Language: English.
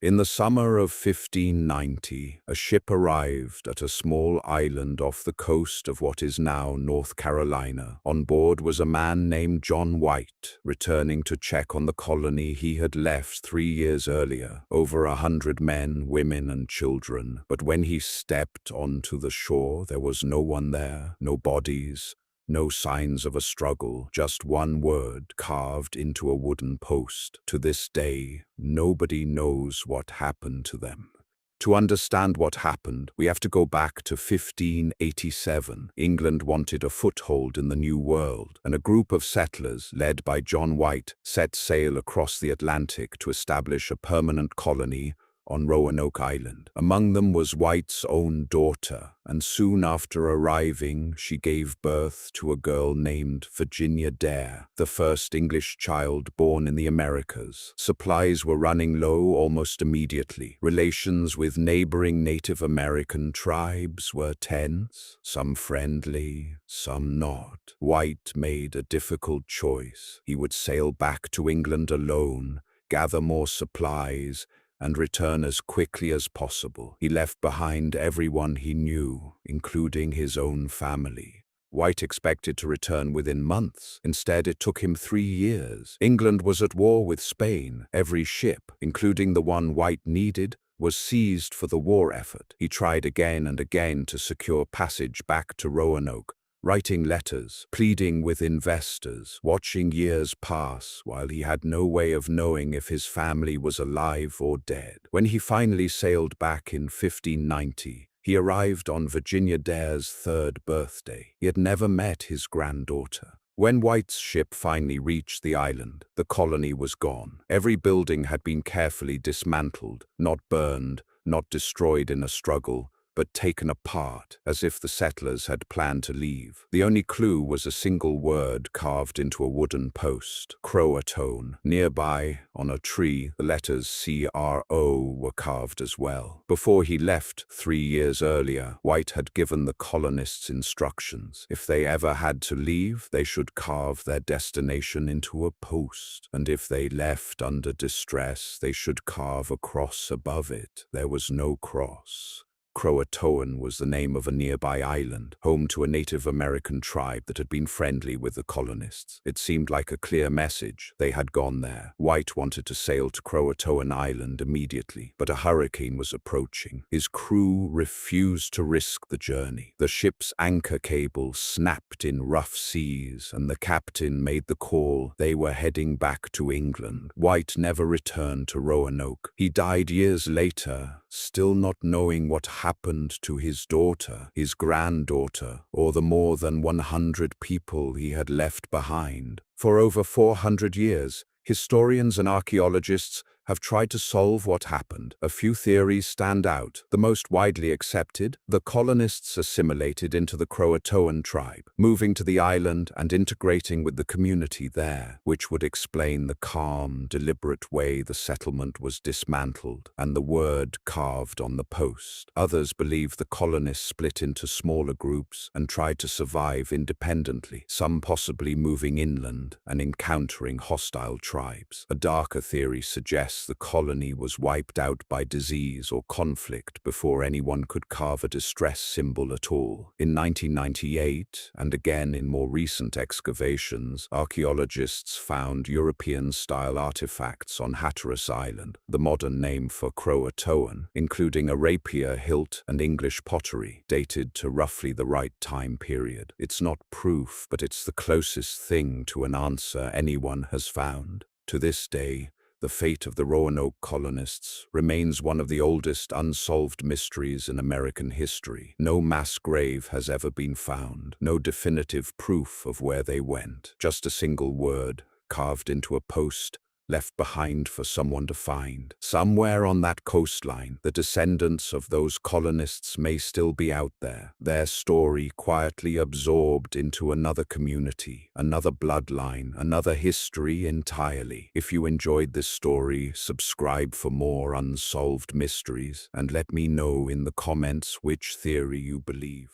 In the summer of 1590, a ship arrived at a small island off the coast of what is now North Carolina. On board was a man named John White, returning to check on the colony he had left 3 years earlier. Over 100 men, women, and children. But when he stepped onto the shore, there was no one there, no bodies, no signs of a struggle, just one word carved into a wooden post. To this day, nobody knows what happened to them. To understand what happened, we have to go back to 1587. England wanted a foothold in the New World, and a group of settlers, led by John White, set sail across the Atlantic to establish a permanent colony on Roanoke Island. Among them was White's own daughter, and soon after arriving, she gave birth to a girl named Virginia Dare, the first English child born in the Americas. Supplies were running low almost immediately. Relations with neighboring Native American tribes were tense, some friendly, some not. White made a difficult choice. He would sail back to England alone, gather more supplies, and return as quickly as possible. He left behind everyone he knew, including his own family. White expected to return within months. Instead, it took him 3 years. England was at war with Spain. Every ship, including the one White needed, was seized for the war effort. He tried again and again to secure passage back to Roanoke, writing letters, pleading with investors, watching years pass while he had no way of knowing if his family was alive or dead. When he finally sailed back in 1590, he arrived on Virginia Dare's 3rd birthday. He had never met his granddaughter. When White's ship finally reached the island, the colony was gone. Every building had been carefully dismantled, not burned, not destroyed in a struggle, but taken apart, as if the settlers had planned to leave. The only clue was a single word carved into a wooden post, Croatoan. Nearby, on a tree, the letters C-R-O were carved as well. Before he left 3 years earlier, White had given the colonists instructions. If they ever had to leave, they should carve their destination into a post, and if they left under distress, they should carve a cross above it. There was no cross. Croatoan was the name of a nearby island, home to a Native American tribe that had been friendly with the colonists. It seemed like a clear message. They had gone there. White wanted to sail to Croatoan Island immediately, but a hurricane was approaching. His crew refused to risk the journey. The ship's anchor cable snapped in rough seas, and the captain made the call. They were heading back to England. White never returned to Roanoke. He died years later, still not knowing what happened to his daughter, his granddaughter, or the more than 100 people he had left behind. For over 400 years, historians and archaeologists have tried to solve what happened. A few theories stand out. The most widely accepted: the colonists assimilated into the Croatoan tribe, moving to the island and integrating with the community there, which would explain the calm, deliberate way the settlement was dismantled and the word carved on the post. Others believe the colonists split into smaller groups and tried to survive independently, some possibly moving inland and encountering hostile tribes. A darker theory suggests the colony was wiped out by disease or conflict before anyone could carve a distress symbol at all. In 1998, and again in more recent excavations, archaeologists found European-style artifacts on Hatteras Island, the modern name for Croatoan, including a rapier hilt and English pottery, dated to roughly the right time period. It's not proof, but it's the closest thing to an answer anyone has found. To this day, the fate of the Roanoke colonists remains one of the oldest unsolved mysteries in American history. No mass grave has ever been found, no definitive proof of where they went, just a single word carved into a post, left behind for someone to find. Somewhere on that coastline, the descendants of those colonists may still be out there, their story quietly absorbed into another community, another bloodline, another history entirely. If you enjoyed this story, subscribe for more unsolved mysteries, and let me know in the comments which theory you believe.